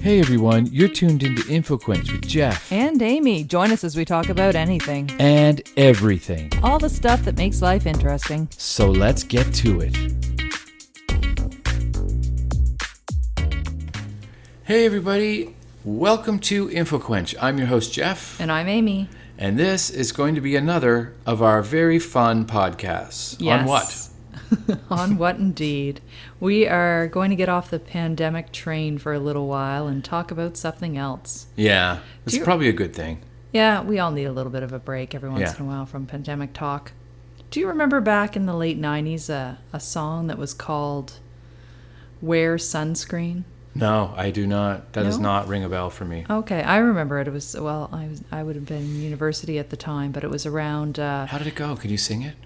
Hey everyone, you're tuned into InfoQuench with Jeff. And Amy. Join us as we talk about anything. And everything. All the stuff that makes life interesting. So let's get to it. Hey everybody, welcome to InfoQuench. I'm your host Jeff. And I'm Amy. And this is going to be another of our very fun podcasts. Yes. On what? On what indeed. We are going to get off the pandemic train for a little while and talk about something else. Yeah, it's probably a good thing. Yeah, we all need a little bit of a break every once in a while from pandemic talk. Do you remember back in the late 90s a song that was called Wear Sunscreen? No, I do not. That does No? not ring a bell for me. Okay, I remember it. It was, well, I would have been in university at the time, but it was around... How did it go? Can you sing it?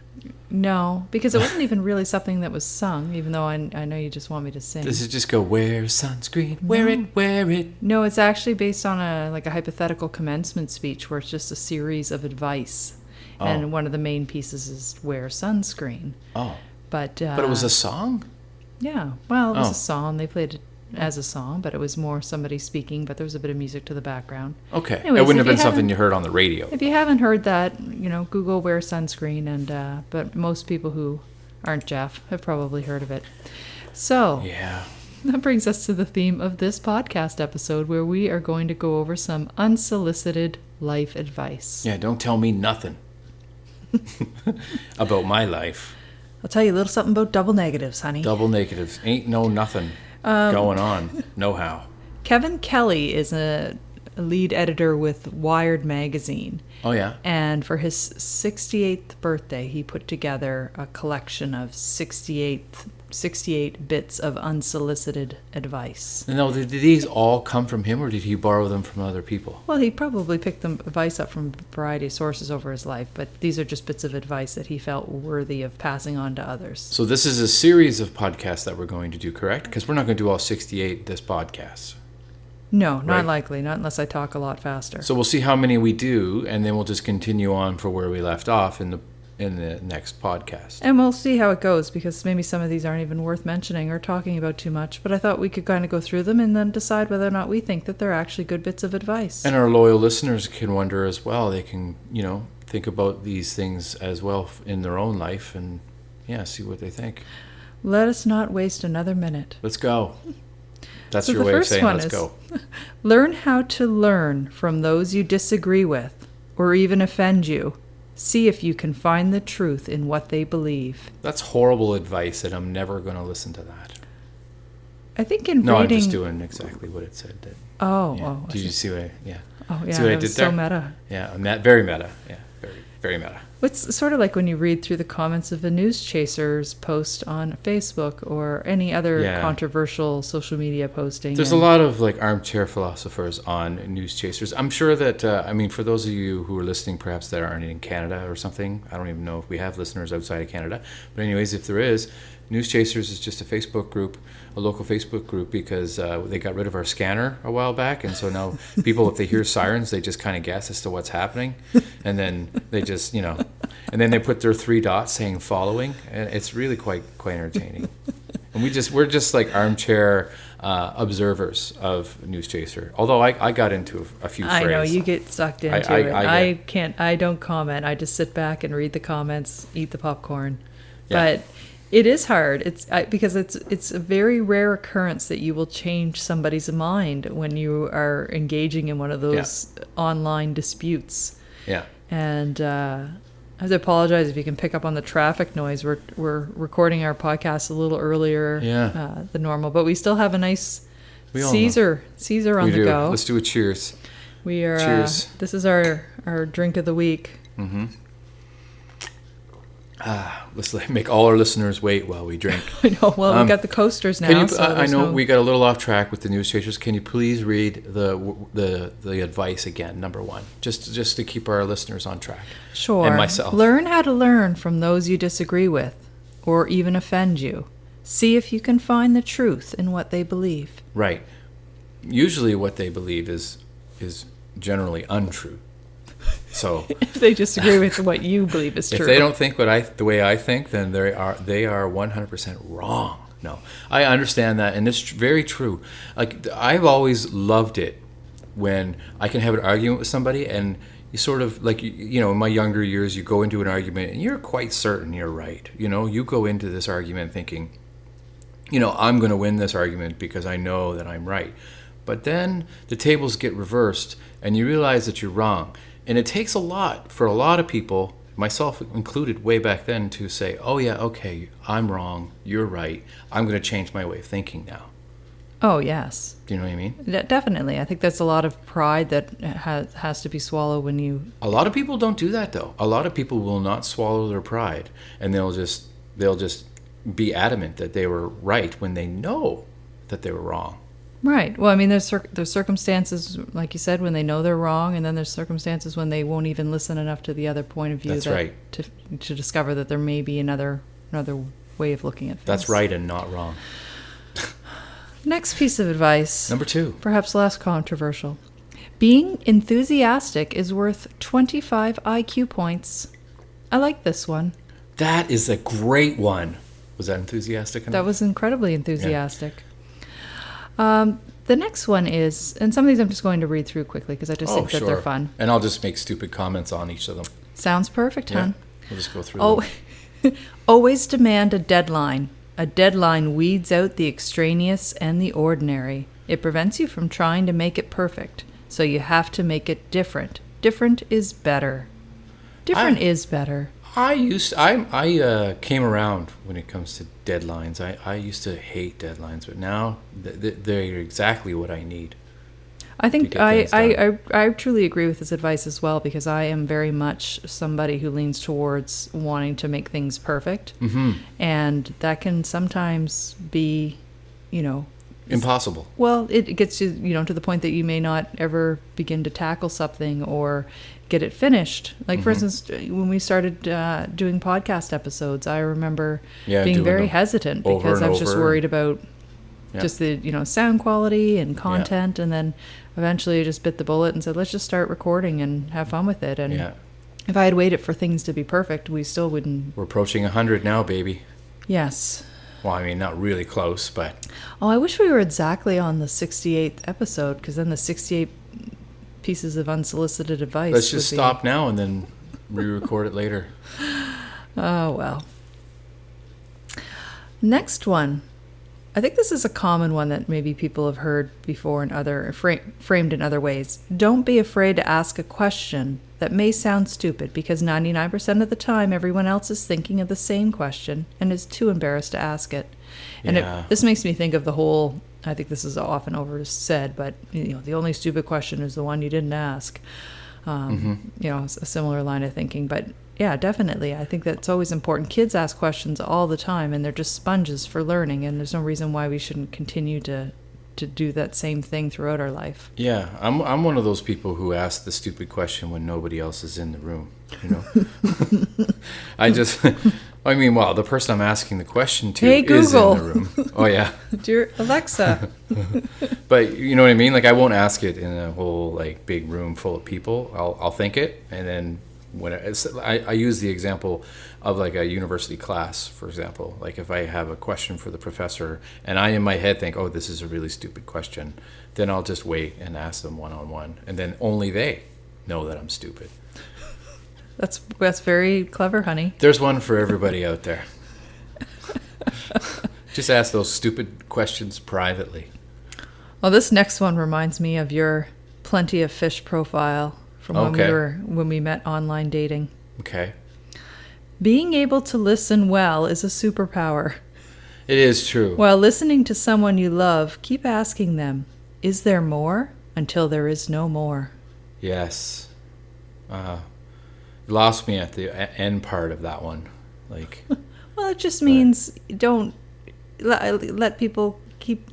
No, because it wasn't even really something that was sung, even though I know you just want me to sing. Does it just go, wear sunscreen, wear it? No, it's actually based on a hypothetical commencement speech where it's just a series of advice. Oh. And one of the main pieces is wear sunscreen. Oh. But it was a song? Yeah, well, it was a song. They played it as a song, but it was more somebody speaking, but there was a bit of music to the background. Okay. Anyways, it wouldn't have been something you heard on the radio. If you haven't heard that, Google wear sunscreen, and but most people who aren't Jeff have probably heard of it. So yeah, that brings us to the theme of this podcast episode, where we are going to go over some unsolicited life advice. Yeah, don't tell me nothing about my life. I'll tell you a little something about double negatives, honey. Double negatives. Ain't no nothing going on. No how. Kevin Kelly is a lead editor with Wired magazine. Oh, yeah? And for his 68th birthday, he put together a collection of 68 bits of unsolicited advice. No, did these all come from him, or did he borrow them from other people? Well, he probably picked the advice up from a variety of sources over his life, but these are just bits of advice that he felt worthy of passing on to others. So this is a series of podcasts that we're going to do, correct? Because we're not going to do all 68 this podcast. No, not Right. likely. Not unless I talk a lot faster. So we'll see how many we do, and then we'll just continue on for where we left off in the next podcast. And we'll see how it goes, because maybe some of these aren't even worth mentioning or talking about too much. But I thought we could kind of go through them and then decide whether or not we think that they're actually good bits of advice. And our loyal listeners can wonder as well. They can, think about these things as well in their own life and, see what they think. Let us not waste another minute. Let's go. That's So your the way of first saying one let's is, go. Learn how to learn from those you disagree with or even offend you. See if you can find the truth in what they believe. That's horrible advice, and I'm never going to listen to that. I think in No, reading... I'm just doing exactly what it said. Oh. Did you see what Oh, yeah, see what I that did was there? so meta. Yeah, very meta. Yeah, very, very meta. It's sort of like when you read through the comments of a News Chasers post on Facebook or any other controversial social media posting. There's a lot of armchair philosophers on News Chasers. I'm sure that, for those of you who are listening perhaps that aren't in Canada or something, I don't even know if we have listeners outside of Canada. But anyways, if there is, News Chasers is just a Facebook group, a local Facebook group, because they got rid of our scanner a while back. And so now people, if they hear sirens, they just kind of guess as to what's happening. And then they just, and then they put their 3 dots saying following. And it's really quite entertaining. And we're just like armchair observers of News Chaser. Although I got into a few phrases. I know, you get sucked into it. I don't comment. I just sit back and read the comments, eat the popcorn. Yeah. But it is hard. Because it's a very rare occurrence that you will change somebody's mind when you are engaging in one of those online disputes. Yeah. And I have to apologize if you can pick up on the traffic noise. We're recording our podcast a little earlier than normal, but we still have a nice Caesar on the go. Let's do a cheers. We are. Cheers. This is our drink of the week. Mm-hmm. Let's make all our listeners wait while we drink. I know. Well, we got the coasters now. I know we got a little off track with the News Chasers. Can you please read the advice again, number 1, just to keep our listeners on track? Sure. And myself. Learn how to learn from those you disagree with, or even offend you. See if you can find the truth in what they believe. Right. Usually, what they believe is generally untrue. So if they disagree with what you believe is true. If they don't think the way I think, then they are 100% wrong. no. I understand that, and it's very true. Like, I've always loved it when I can have an argument with somebody, and you sort of, like, in my younger years, you go into an argument, and you're quite certain you're right. You go into this argument thinking, I'm going to win this argument because I know that I'm right. But then the tables get reversed, and you realize that you're wrong. And it takes a lot for a lot of people, myself included way back then, to say, oh yeah, okay, I'm wrong, you're right, I'm going to change my way of thinking now. Oh, yes. Do you know what I mean? Definitely. I think that's a lot of pride that has to be swallowed when you... A lot of people don't do that, though. A lot of people will not swallow their pride, and they'll just be adamant that they were right when they know that they were wrong. Right. Well, I mean, there's circumstances, like you said, when they know they're wrong, and then there's circumstances when they won't even listen enough to the other point of view. That's right. To discover that there may be another way of looking at things. That's right, and not wrong. Next piece of advice. Number 2. Perhaps less controversial. Being enthusiastic is worth 25 IQ points. I like this one. That is a great one. Was that enthusiastic enough? That was incredibly enthusiastic. Yeah. The next one is, and some of these I'm just going to read through quickly because I just think that they're fun. And I'll just make stupid comments on each of them. Sounds perfect, hon. We'll just go through them. Always demand a deadline. A deadline weeds out the extraneous and the ordinary. It prevents you from trying to make it perfect, so you have to make it different. Different is better. Is better. I came around when it comes to deadlines. I used to hate deadlines, but now they're exactly what I need. I think I truly agree with this advice as well, because I am very much somebody who leans towards wanting to make things perfect. Mm-hmm. And that can sometimes be, impossible. Well, it gets you, to the point that you may not ever begin to tackle something or get it finished. Like, for instance, when we started doing podcast episodes, I remember being very hesitant because I was just worried about just the, sound quality and content. And then eventually I just bit the bullet and said, let's just start recording and have fun with it. And if I had waited for things to be perfect, we still wouldn't. We're approaching 100 now, baby. Yes. Well, I mean, not really close, but... Oh, I wish we were exactly on the 68th episode, because then the 68 pieces of unsolicited advice. Let's just stop now and then re-record it later. Oh, well. Next one. I think this is a common one that maybe people have heard before in framed in other ways. Don't be afraid to ask a question that may sound stupid, because 99% of the time everyone else is thinking of the same question and is too embarrassed to ask it. And this makes me think of the whole, I think this is often over said, but the only stupid question is the one you didn't ask. A similar line of thinking. But yeah, definitely. I think that's always important. Kids ask questions all the time, and they're just sponges for learning, and there's no reason why we shouldn't continue to do that same thing throughout our life. Yeah, I'm one of those people who ask the stupid question when nobody else is in the room, the person I'm asking the question to is in the room. Oh, yeah. Dear Alexa. But you know what I mean? Like, I won't ask it in a whole, like, big room full of people. I'll think it, and then when I use the example of, like, a university class, for example. Like, if I have a question for the professor and I in my head think, oh, this is a really stupid question, then I'll just wait and ask them one-on-one, and then only they know that I'm stupid. That's very clever, honey. There's one for everybody out there. Just ask those stupid questions privately. Well, this next one reminds me of your Plenty of Fish profile from when we met online dating. Okay. Being able to listen well is a superpower. It is true. While listening to someone you love, keep asking them, is there more? Until there is no more. Yes. You lost me at the end part of that one. Like. Well, it just means don't let people keep,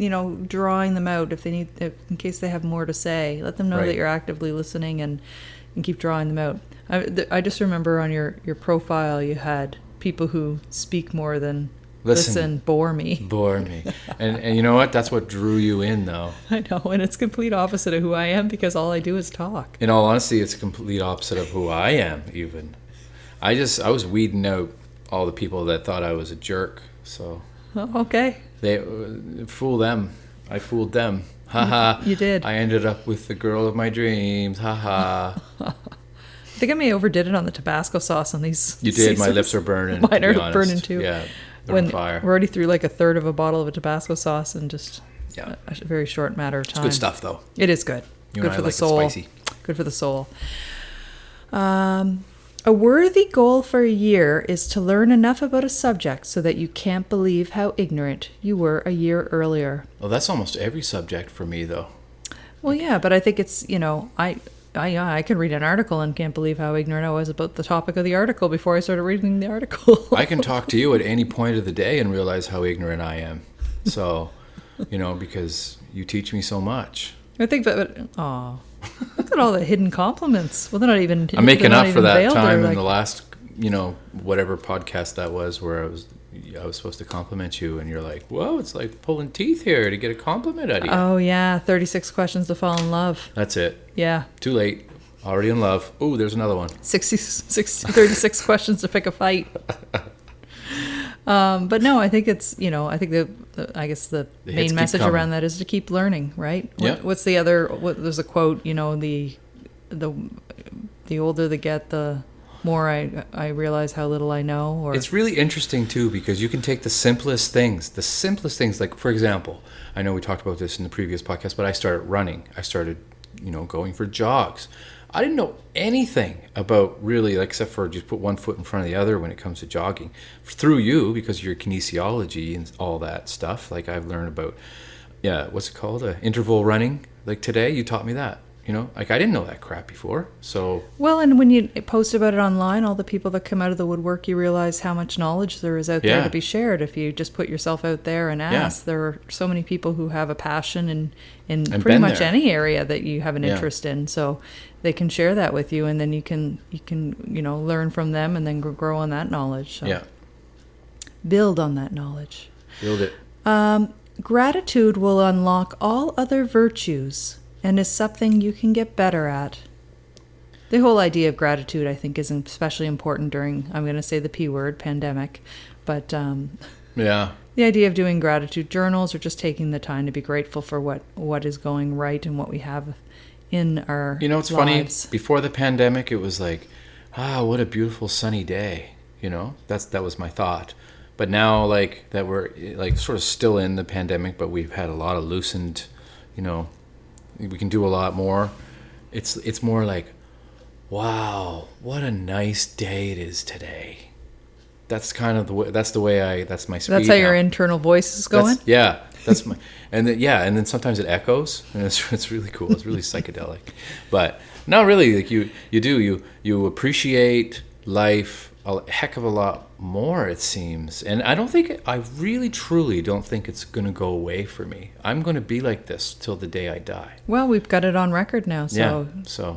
drawing them out in case they have more to say. Let them know that you're actively listening and keep drawing them out. I just remember on your profile you had people who speak more than listen bore me. And you know what? That's what drew you in, though. I know, and it's complete opposite of who I am, because all I do is talk. In all honesty, it's a complete opposite of who I am, even. I was weeding out all the people that thought I was a jerk, so... Oh, okay. They fool them. I fooled them. Haha. You did. I ended up with the girl of my dreams. Haha. I think I may have overdid it on the Tabasco sauce on these. You did. My lips are burning. Mine are burning too. Yeah, they're on fire. We're already through like a third of a bottle of a Tabasco sauce in just a very short matter of time. It's good stuff, though. It is good. Good for the soul. It spicy. Good for the soul. A worthy goal for a year is to learn enough about a subject so that you can't believe how ignorant you were a year earlier. Well, that's almost every subject for me, though. Well, yeah, but I think it's, I can read an article and can't believe how ignorant I was about the topic of the article before I started reading the article. I can talk to you at any point of the day and realize how ignorant I am. So, because you teach me so much. I think look at all the hidden compliments. Well, they're not even. I'm making up for that time in the last, whatever podcast that was where I was supposed to compliment you, and you're like, "Whoa, it's like pulling teeth here to get a compliment out of you." Oh yeah, 36 questions to fall in love. That's it. Yeah. Too late. Already in love. Oh, there's another one. 36 questions to pick a fight. But no, I think it's, I think I guess the main message around that is to keep learning, right? Yeah. What's the other, there's a quote, the older they get, the more I realize how little I know. Or it's really interesting too, because you can take the simplest things, like, for example, I know we talked about this in the previous podcast, but I started running. I started, going for jogs. I didn't know anything about really, except for just put one foot in front of the other when it comes to jogging. Through you, because of your kinesiology and all that stuff. Like I've learned about, what's it called? Interval running. Like today, you taught me that. I didn't know that crap before. So well, and when you post about it online, all the people that come out of the woodwork, you realize how much knowledge there is out there to be shared. If you just put yourself out there and ask, there are so many people who have a passion in pretty much any area that you have an interest in. So they can share that with you, and then you can learn from them, and then grow on that knowledge. So build on that knowledge. Build it. Gratitude will unlock all other virtues and is something you can get better at. The whole idea of gratitude, I think, is especially important during, I'm going to say the P word, pandemic. But the idea of doing gratitude journals, or just taking the time to be grateful for what is going right and what we have in our it's lives. Funny, before the pandemic, it was like, what a beautiful sunny day. That was my thought. But now, that we're sort of still in the pandemic, but we've had a lot of loosened, we can do a lot more. It's more like, wow, what a nice day it is today. That's kind of the way. That's my speed. That's how your internal voice is going. That's my. And then sometimes it echoes, and it's really cool. It's really psychedelic. But no, really, you appreciate life a heck of a lot more, it seems. And I really truly don't think it's going to go away for me. I'm going to be like this till the day I die. Well, we've got it on record now, so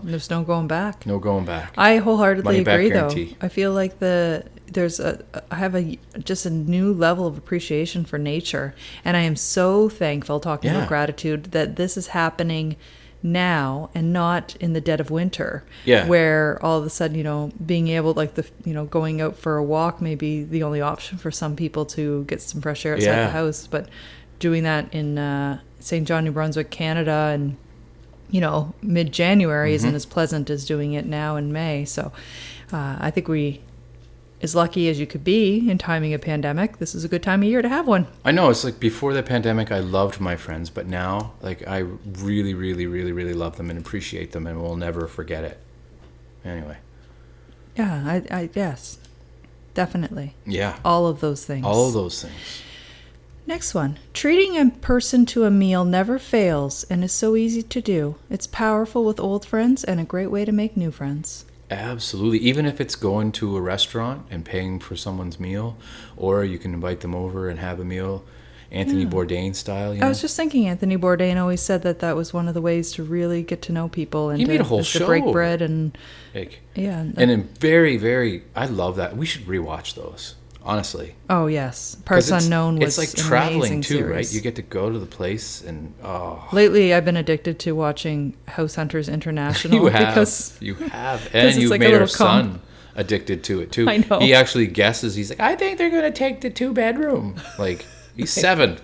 there's no going back. No going back. I wholeheartedly agree, guarantee. Though. I feel like I have just a new level of appreciation for nature, and I am so thankful, talking about gratitude, that this is happening now and not in the dead of winter, where all of a sudden, being able, going out for a walk may be the only option for some people to get some fresh air outside the house. But doing that in St. John, New Brunswick, Canada, and mid-January isn't as pleasant as doing it now in May. So I think we, as lucky as you could be in timing a pandemic, this is a good time of year to have one. I know, it's like before the pandemic, I loved my friends, but now, I really, really, really, really love them and appreciate them, and will never forget it. Anyway. Yeah, I yes, definitely. Yeah. All of those things. All of those things. Next one. Treating a person to a meal never fails and is so easy to do. It's powerful with old friends and a great way to make new friends. Absolutely. Even if it's going to a restaurant and paying for someone's meal, or you can invite them over and have a meal, Anthony Bourdain style. I was just thinking, Anthony Bourdain always said that was one of the ways to really get to know people, and he made a whole show. To break bread and and in very, very, I love that. We should rewatch those. Honestly. Oh yes, Parts Unknown was it's like traveling too, series. Right? You get to go to the place and Lately, I've been addicted to watching House Hunters International. You have, and you've made our son addicted to it too. I know. He actually guesses. He's like, I think they're going to take the 2-bedroom. He's 7.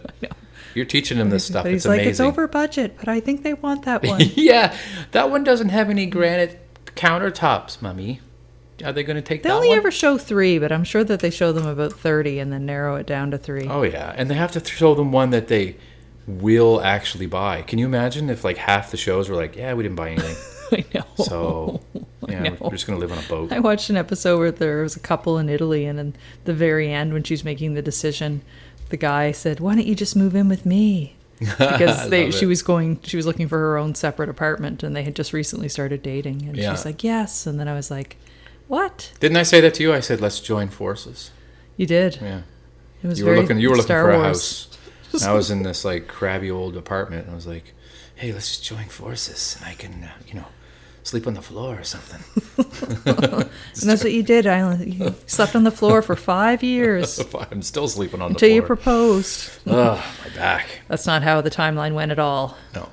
You're teaching him this stuff. But he's it's like, amazing. it's over budget, but I think they want that one. Yeah, that one doesn't have any granite countertops, Mummy. Are they going to take They that only one? ever show 3, but I'm sure that they show them about 30 and then narrow it down to 3. Oh, yeah. And they have to show them one that they will actually buy. Can you imagine if like half the shows were like, yeah, we didn't buy anything. I know. So, yeah, we're just going to live on a boat. I watched an episode where there was a couple in Italy, and in the very end, when she's making the decision, the guy said, "Why don't you just move in with me?" Because she was looking for her own separate apartment, and they had just recently started dating, and she's like, "Yes," and then I was like, "What?" Didn't I say that to you? I said, let's join forces. You did. Yeah. It was You were looking Star for a Wars. house. I was in this like crabby old apartment, and I was like, hey, let's just join forces, and I can, sleep on the floor or something. And that's what you did. You slept on the floor for 5 years. I'm still sleeping on the until floor. you proposed. Oh, my back. That's not how the timeline went at all. No.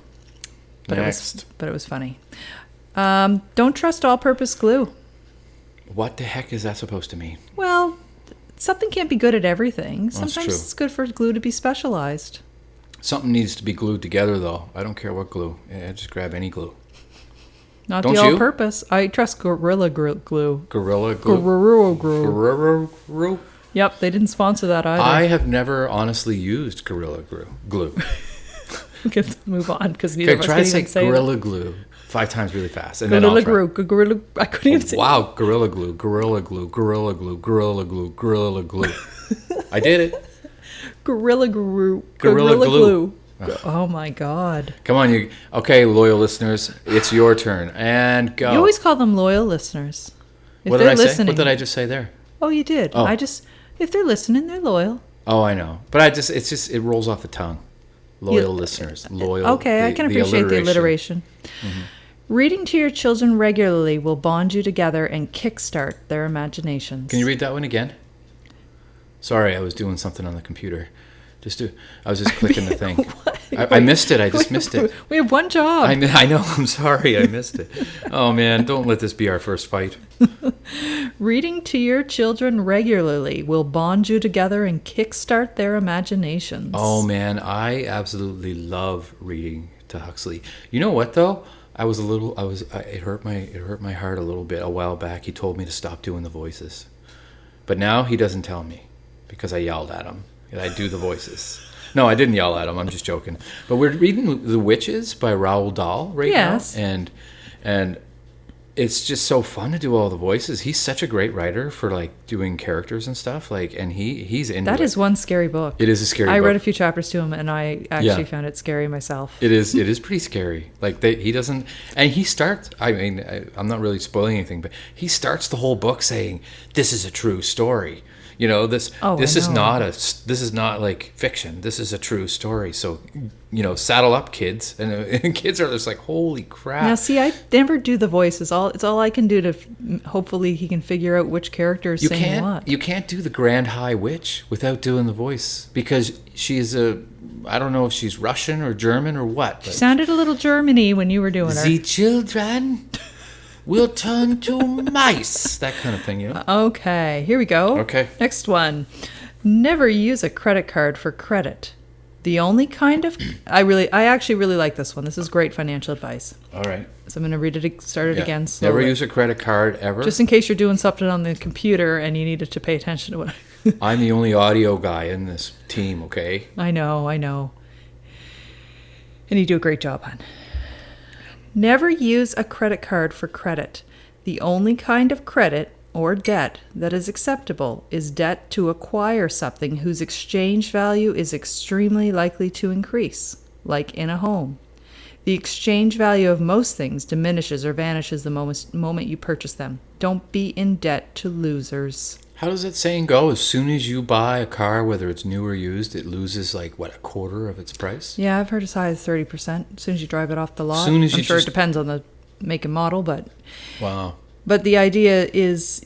But Next. it was funny. Don't trust all-purpose glue. What the heck is that supposed to mean? Well, something can't be good at everything. That's Sometimes true. it's good for glue to be specialized. Something needs to be glued together, though. I don't care what glue. Yeah, just grab any glue. Not Don't the you? all-purpose. I trust Gorilla Glue. Gorilla glue. Gorilla Glue. Gorilla glue. Yep, they didn't sponsor that either. I have never honestly used Gorilla glue. We can move on because neither of us Try can to even say say Gorilla glue 5 times really fast. And Gorilla then I'll try. Glue. Gorilla. I couldn't even say. Wow, Gorilla glue, Gorilla glue, Gorilla glue, Gorilla glue, Gorilla glue. I did it. Gorilla Glue. Gorilla Glue. Oh my God. Come on, you. Okay, loyal listeners, it's your turn. And go. You always call them loyal listeners. If What did they're I say? listening. What did I just say there? Oh, you did. Oh. If they're listening, they're loyal. Oh, I know. But it rolls off the tongue. Loyal listeners. Loyal. Okay, I can appreciate the alliteration. Mm-hmm. Reading to your children regularly will bond you together and kickstart their imaginations. Can you read that one again? Sorry, I was doing something on the computer. I was just clicking the thing. I missed it. I just missed it. We have one job. I know. I'm sorry. I missed it. Oh, man. Don't let this be our first fight. Reading to your children regularly will bond you together and kickstart their imaginations. Oh, man. I absolutely love reading to Huxley. You know what, though? It hurt my heart a little bit a while back. He told me to stop doing the voices. But now he doesn't tell me because I yelled at him. I do the voices. No, I didn't yell at him. I'm just joking. But we're reading The Witches by Roald Dahl right now. And it's just so fun to do all the voices. He's such a great writer for like doing characters and stuff. And he's into it. That is one scary book. It is a scary book. I read a few chapters to him, and I actually found it scary myself. It is pretty scary. Like he doesn't, and he starts. I mean, I'm not really spoiling anything, but he starts the whole book saying, "This is a true story." This is not like fiction. This is a true story. So, saddle up, kids. And kids are just like, holy crap. Now, see, I never do the voices. It's all I can do to hopefully he can figure out which character is saying what. You can't do the Grand High Witch without doing the voice because she's I don't know if she's Russian or German or what. She sounded a little Germany when you were doing her. The children will turn to mice. That kind of thing, Okay, here we go. Okay. Next one. Never use a credit card for credit. The only kind of... I actually really like this one. This is great financial advice. All right. So I'm going to read it, start it again slowly. Never use a credit card ever. Just in case you're doing something on the computer and you needed to pay attention to what... I'm the only audio guy in this team, okay? I know. And you do a great job, hon. Never use a credit card for credit. The only kind of credit or debt that is acceptable is debt to acquire something whose exchange value is extremely likely to increase, like in a home. The exchange value of most things diminishes or vanishes the moment you purchase them. Don't be in debt to losers. How does that saying go? As soon as you buy a car, whether it's new or used, it loses a quarter of its price? Yeah, I've heard as high as 30% as soon as you drive it off the lot. I'm sure it depends on the make and model, but... Wow. But the idea is,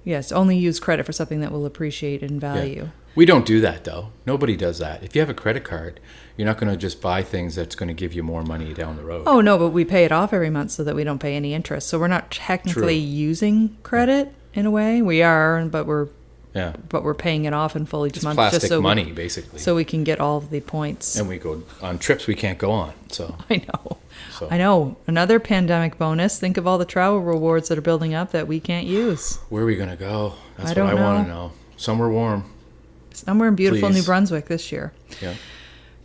yes, only use credit for something that will appreciate in value. Yeah. We don't do that, though. Nobody does that. If you have a credit card, you're not going to just buy things that's going to give you more money down the road. Oh, no, but we pay it off every month so that we don't pay any interest. So we're not technically using credit in a way. We are, but we're Yeah. But we're paying it off in full each It's month. plastic money, basically. So we can get all of the points. And we go on trips we can't go on. So I know. So. I know. Another pandemic bonus. Think of all the travel rewards that are building up that we can't use. Where are we going to go? That's what I want to know. Somewhere warm. Somewhere in beautiful New Brunswick this year. Yeah.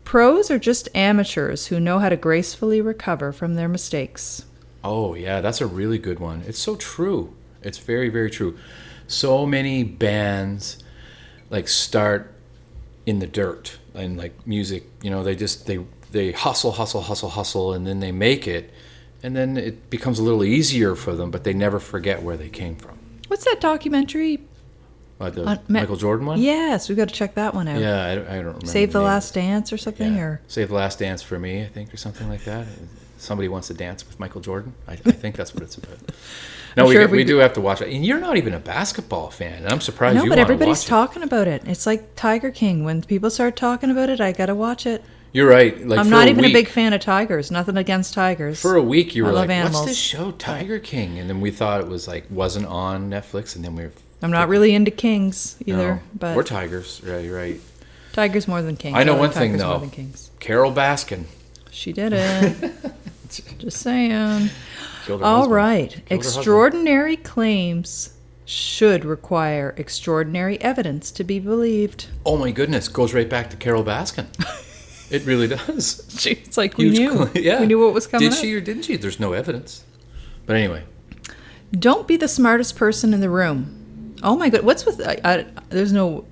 Pros are just amateurs who know how to gracefully recover from their mistakes. Oh, yeah. That's a really good one. It's so true. It's very, very true. So many bands like start in the dirt and like music, they hustle, and then they make it, and then it becomes a little easier for them, but they never forget where they came from. What's that documentary? Michael Jordan one? Yes, we've got to check that one out. Yeah, I don't remember. Save the Last Dance or something? Yeah. Or Save the Last Dance for Me, I think, or something like that. Somebody wants to dance with Michael Jordan. I think that's what it's about. No, we do have to watch it. And you're not even a basketball fan. And I'm surprised you want to watch it. No, but everybody's talking about it. It's like Tiger King. When people start talking about it, I got to watch it. You're right. Like, I'm not even a big fan of tigers. Nothing against tigers. For a week, you were like, animals. What's this show, Tiger King? And then we thought it was like, wasn't on Netflix. And then I'm not really into kings either. No, but we're tigers. Yeah, you're right. Tigers more than kings. I know one thing, though. Carol Baskin. She did it. Just saying. All right. Extraordinary claims should require extraordinary evidence to be believed. Oh, my goodness. Goes right back to Carol Baskin. It really does. It's like we knew. Yeah. We knew what was coming. Did she or didn't she? There's no evidence. But anyway. Don't be the smartest person in the room. Oh my God. What's with... there's no...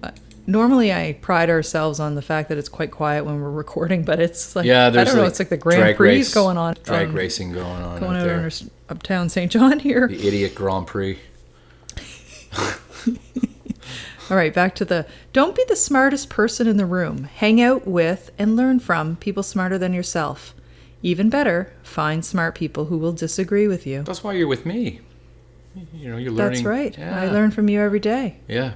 Normally I pride ourselves on the fact that it's quite quiet when we're recording, but it's like... Yeah, there's I don't know. It's like the Grand Prix going on. Drag racing going on going out there. Uptown St. John here. The idiot Grand Prix. All right, back to the... Don't be the smartest person in the room. Hang out with and learn from people smarter than yourself. Even better, find smart people who will disagree with you. That's why you're with me. You're learning. That's right. Yeah. I learn from you every day. Yeah.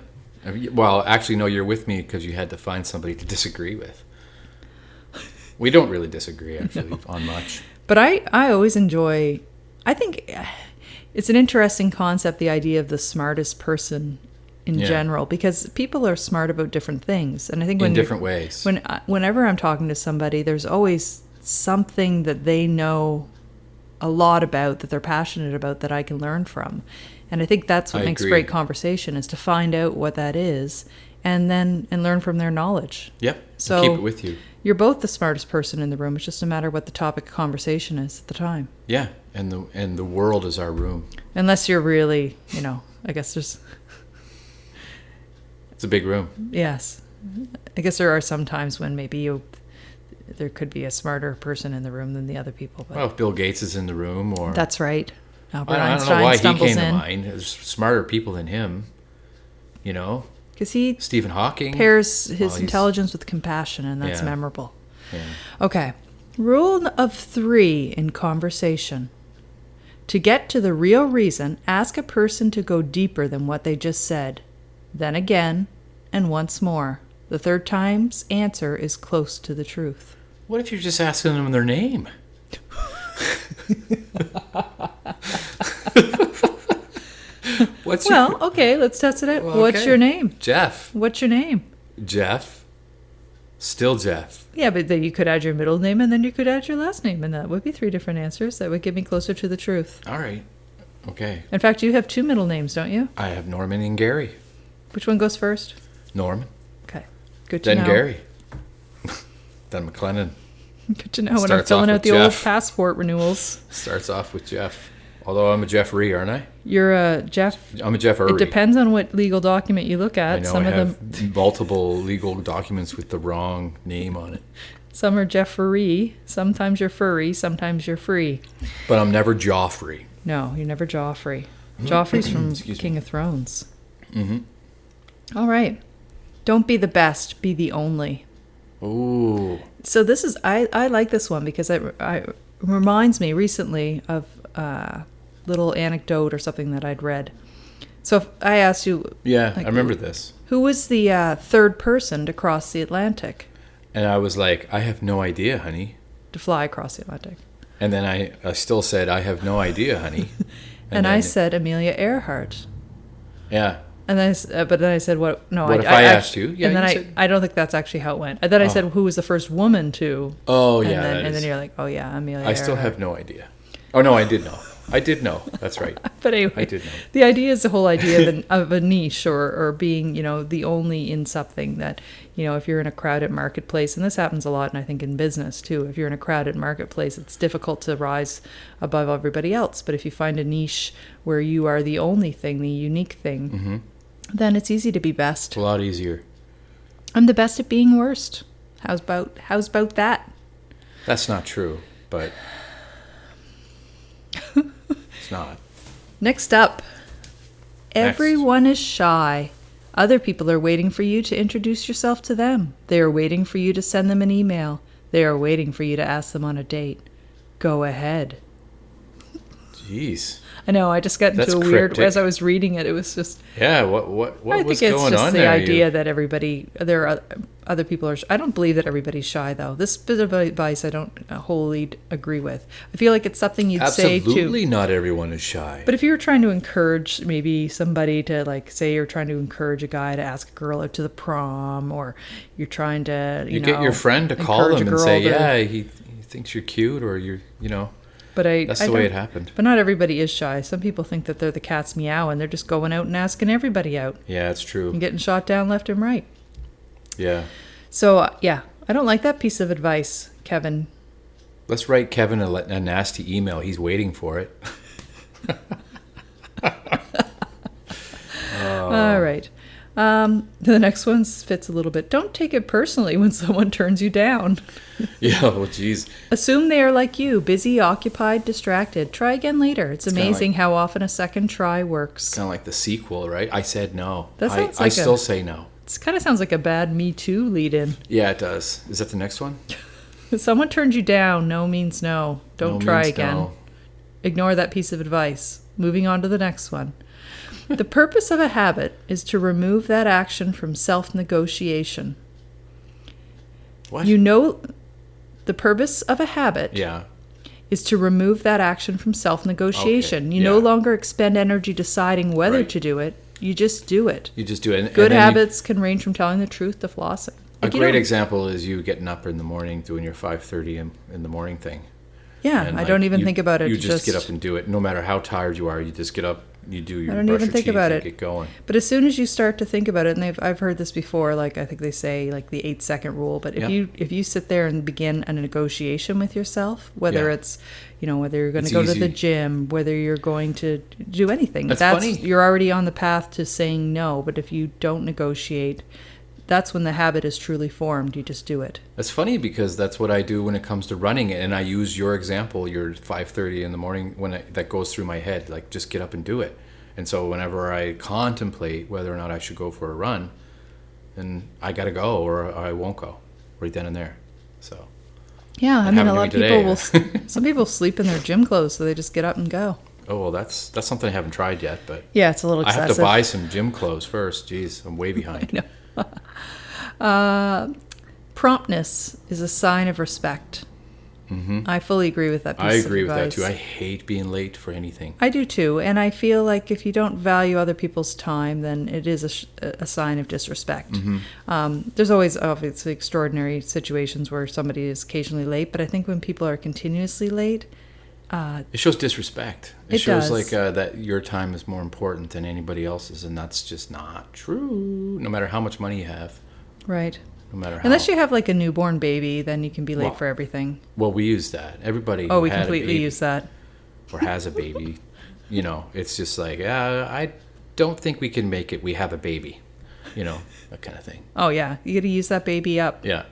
Well, actually, no, you're with me because you had to find somebody to disagree with. We don't really disagree, actually, on much. But I always enjoy... I think it's an interesting concept, the idea of the smartest person in general, because people are smart about different things. And I think in different ways. Whenever I'm talking to somebody, there's always something that they know a lot about, that they're passionate about, that I can learn from. And I think that's what makes great conversation, is to find out what that is and learn from their knowledge. Yep. So keep it with you. You're both the smartest person in the room. It's just a matter of what the topic of conversation is at the time. Yeah. And the world is our room. Unless you're really, I guess there's... It's a big room. Yes. I guess there are some times when maybe there could be a smarter person in the room than the other people. But... Well, if Bill Gates is in the room, or... That's right. Albert I Einstein don't know why he came in. to mind. There's smarter people than him, Because he Stephen Hawking pairs his intelligence with compassion, and that's memorable. Yeah. Okay. Rule of 3 in conversation. To get to the real reason, ask a person to go deeper than what they just said. Then again, and once more. The third time's answer is close to the truth. What if you're just asking them their name? Okay, let's test it out. Well, what's your name? Jeff. What's your name? Jeff. Still Jeff. Yeah, but then you could add your middle name, and then you could add your last name, and that would be 3 different answers. That would get me closer to the truth. All right. Okay. In fact, you have 2 middle names, don't you? I have Norman and Gary. Which one goes first? Norman. Okay. Good to know. Then Gary. Then McLennan. Good to know when I'm filling out the old passport renewals. Starts off with Jeff. Although I'm a Jeffrey, aren't I? You're a Jeff. I'm a Jeffrey. It depends on what legal document you look at. I know. I have multiple legal documents with the wrong name on it. Some are Jeffrey. Sometimes you're furry. Sometimes you're free. But I'm never Joffrey. No, you're never Joffrey. Joffrey's from King of Thrones. Mm-hmm. All right. Don't be the best. Be the only. Ooh. So this is... I like this one because it reminds me recently of... little anecdote or something that I'd read. So if I asked you... Yeah, I remember this. Who was the third person to cross the Atlantic? And I was like, I have no idea, honey. To fly across the Atlantic. And then I still said, I have no idea, honey. And I said Amelia Earhart. Yeah. And then, but then I said, "What? No, what if I asked you?" Yeah, and then I don't think that's actually how it went. And then I said, "Who was the first woman to?" Oh, and yeah. And then you're like, "Oh, yeah, Amelia." I still have no idea. Oh no, I did know. I did know. That's right. But anyway, I did know. The idea is the whole idea of a niche or being, the only in something that, if you're in a crowded marketplace, and this happens a lot, and I think in business too, if you're in a crowded marketplace, it's difficult to rise above everybody else. But if you find a niche where you are the only thing, the unique thing, then it's easy to be best. It's a lot easier. I'm the best at being worst. How's about that? That's not true, but it's not. Next up, everyone is shy. Other people are waiting for you to introduce yourself to them. They are waiting for you to send them an email. They are waiting for you to ask them on a date. Go ahead. Jeez. I know. I just got into a weird. As I was reading it, it was just. Yeah. What was going on there? I think it's just the idea that there are other people are. I don't believe that everybody's shy, though. This bit of advice I don't wholly agree with. I feel like it's something you'd say to. Absolutely, not everyone is shy. But if you were trying to encourage maybe somebody to say you're trying to encourage a guy to ask a girl out to the prom, or you're trying to you get your friend to call them and say, he thinks you're cute, or But that's the way it happened. But not everybody is shy. Some people think that they're the cat's meow and they're just going out and asking everybody out. Yeah, it's true. And getting shot down left and right. Yeah. So, I don't like that piece of advice, Kevin. Let's write Kevin a nasty email. He's waiting for it. All right. The next one fits a little bit. Don't take it personally when someone turns you down. Yeah, well, geez. Assume they are like you, busy, occupied, distracted. Try again later. It's amazing how often a second try works. Kind of like the sequel, right? I said no. I still say no. It kind of sounds like a bad Me Too lead-in. Yeah, it does. Is that the next one? If someone turns you down, no means no. Don't try again. No. Ignore that piece of advice. Moving on to the next one. The purpose of a habit is to remove that action from self-negotiation. What? The purpose of a habit is to remove that action from self-negotiation. Okay. You no longer expend energy deciding whether to do it. You just do it. You just do it. Good habits can range from telling the truth to flossing. A great example is you getting up in the morning doing your 5:30 in the morning thing. Yeah, I don't even think about it. You just get up and do it. No matter how tired you are, you just get up, you do your I don't even think about it. Get going. But as soon as you start to think about it, and I've heard this before, I think they say the 8-second rule. But if you sit there and begin a negotiation with yourself, whether it's whether you're going to go to the gym, whether you're going to do anything, that's funny. You're already on the path to saying no. But if you don't negotiate, that's when the habit is truly formed. You just do it. That's funny because that's what I do when it comes to running, and I use your example, your 5:30 in the morning, that goes through my head, just get up and do it. And so whenever I contemplate whether or not I should go for a run, then I got to go or I won't go right then and there. So yeah, I mean, a lot of people some people sleep in their gym clothes, so they just get up and go. Oh, well, that's something I haven't tried yet, but yeah, it's a little excessive. I have to buy some gym clothes first. Jeez, I'm way behind. I know. Promptness is a sign of respect. Mm-hmm. I fully agree with that piece of advice. I agree with that too. I hate being late for anything. I do too, and I feel like if you don't value other people's time, then it is a sign of disrespect. Mm-hmm. There's always obviously extraordinary situations where somebody is occasionally late, but I think when people are continuously late, it shows disrespect. It shows that your time is more important than anybody else's, and that's just not true. No matter how much money you have, right? No matter how. Unless you have a newborn baby, then you can be late for everything. Well, we use that. Everybody. Oh, we completely use that. Or has a baby, it's just I don't think we can make it. We have a baby, that kind of thing. Oh yeah, you got to use that baby up. Yeah.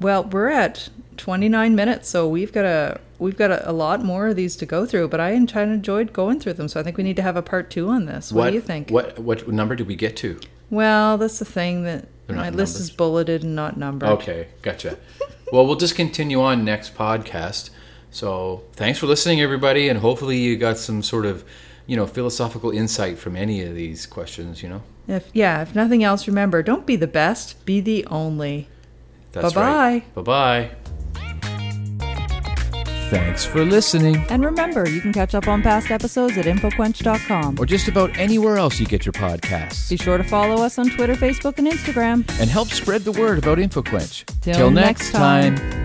Well, we're at 29 minutes, so we've got a lot more of these to go through, but I enjoyed going through them, so I think we need to have a part 2 on this. What do you think? What number did we get to? Well, that's the thing, that my list is bulleted and not numbered. Okay, gotcha. Well, we'll just continue on next podcast. So thanks for listening, everybody, and hopefully you got some sort of, philosophical insight from any of these questions, If nothing else, remember, don't be the best, be the only. That's Bye-bye. Right. Bye-bye. Thanks for listening. And remember, you can catch up on past episodes at infoquench.com. Or just about anywhere else you get your podcasts. Be sure to follow us on Twitter, Facebook, and Instagram. And help spread the word about InfoQuench. Till next time.